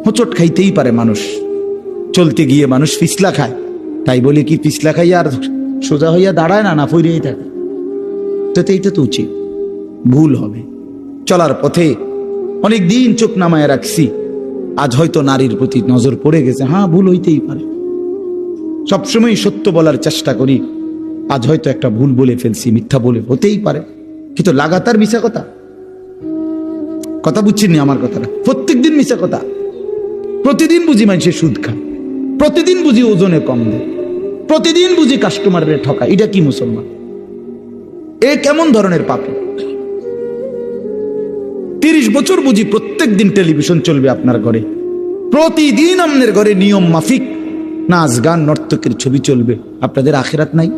হোঁচট খাইতেই পারে মানুষ, চলতে গিয়ে মানুষ পিছলা খায়, তাই বলে কি পিছলা খাইয়া আর সোজা হইয়া দাঁড়ায় না, না ফিরেই থাকে? তো এইটা তো উচিত, ভুল হবে। চলার পথে অনেক দিন চোখ নামায় রাখছি, আজ হয়তো নারীর প্রতি নজর পড়ে গেছে, হ্যাঁ ভুল হইতেই পারে। সবসময় সত্য বলার চেষ্টা করি, আজ হয়তো একটা ভুল বলে ফেলছি, মিথ্যা বলে, হতেই পারে। কিন্তু লাগাতার মিশা কথা, কথা বুঝছেননি আমার কথাটা? প্রত্যেক দিন মিশা কথা, প্রতিদিন বুঝি মানুষে সুদ খায়, প্রতিদিন বুঝি ওজনে কম দেয়, প্রতিদিন বুঝি কাস্টমারের ঠকা। এটা কি মুসলমান? এ কেমন ধরনের পাপী? 30 বছর বুঝি প্রত্যেক দিন টেলিভিশন চলবে আপনার ঘরে, প্রতিদিন আপনার ঘরে নিয়ম মাফিক নাচ গান নর্তকের ছবি চলবে। আপনাদের আখিরাত নাই?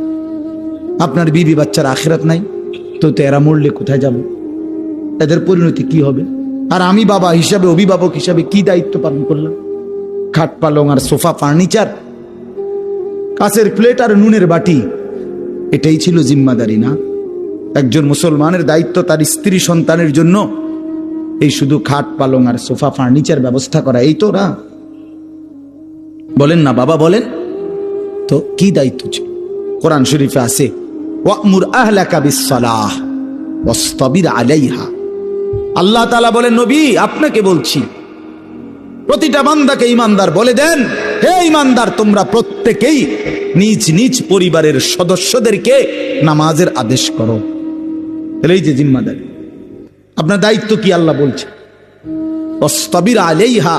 আপনার বিবি বাচ্চার আখিরাত নাই? তো এরা মরলে কোথায় যাবে? এদের পরিণতি কি হবে? আর আমি বাবা হিসাবে, অভিভাবক হিসাবে কি দায়িত্ব পালন করলাম? খাট পালং আর সোফা, ফার্নিচার, কাঁচের প্লেট আর নুনের বাটি, এটাই ছিল জিম্মাদারি না? একজন মুসলমানের দায়িত্ব তার স্ত্রী সন্তানের জন্য এই শুধু খাট পালং আর সোফা ফার্নিচার ব্যবস্থা করা, এই তো না? বলেন না বাবা, বলেন তো কি দায়িত্ব ছিল? কোরআন শরীফে আছে, ওয়া'মুর আহলাকা বিস-সালাহ ওয়াসতাবির আলাইহা। আল্লাহ তাআলা বলেন, নবী আপনাকে বলছি, প্রতিটা বান্দাকে ঈমানদার বলে দেন, হে ঈমানদার, তোমরা প্রত্যেকেই নিজ নিজ পরিবারের সদস্যদেরকে নামাজের আদেশ করো। এই যে জিম্মাদারি, আপনার দায়িত্ব কি আল্লাহ বলছে, ওয়াসতাবির আলাইহা,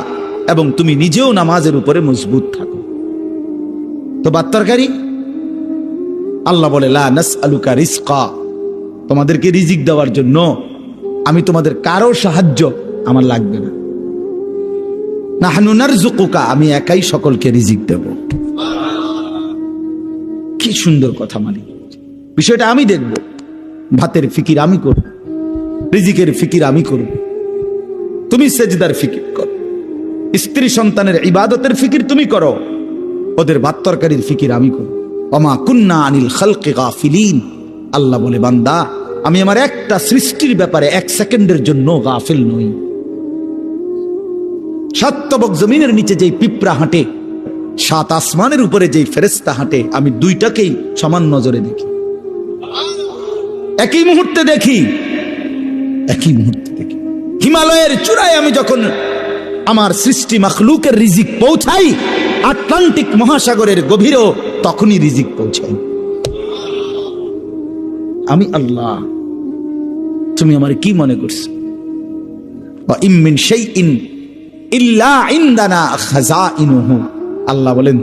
এবং তুমি নিজেও নামাজের উপরে মজবুত থাকো। তো বাত্তারকারী আল্লাহ বলে, লা নাসআলুকা রিজকা, তোমাদেরকে রিজিক দেওয়ার জন্য আমি তোমাদের কারো সাহায্য আমার লাগবে না। নাহনু নারযুকুকা, আমি একাই সকলকে রিজিক দেব। কি সুন্দর কথা! মানে বিষয়টা আমি দেখব, ভাতের ফিকির আমি করব, রিজিকের ফিকির আমি করব, তুমি সেজদার ফিকির করো, স্ত্রী সন্তানের ইবাদতের ফিকির তুমি করো, ওদের ভাত তরকারির ফিকির আমি করব। ওমা কুন্না আনিল খালকি গাফিলিন, আল্লাহ বলে, বান্দা আমি আমার একটা সৃষ্টির ব্যাপারে 1 সেকেন্ডের জন্য গাফিল নই। 7 তবক জমিনের নিচে যেই পিঁপড়া হাঁটে, 7 আসমানের উপরে যেই ফেরেশতা হাঁটে, আমি দুইটাকেই সমান নজরে দেখি, একই মুহূর্তে দেখি, একই মুহূর্তে দেখি। হিমালয়ের চূড়ায় আমি যখন আমার সৃষ্টি মাখলুকের রিজিক পৌঁছাই, আটলান্টিক মহাসাগরের গভীরেও তখনই রিজিক পৌঁছাই। আমি আল্লাহ, তুমি আমার কি মনে করছো? ওয়া ইম মিন শাইইন ইল্লা ইনদানা খাযাইনুহু, আল্লাহ বলেন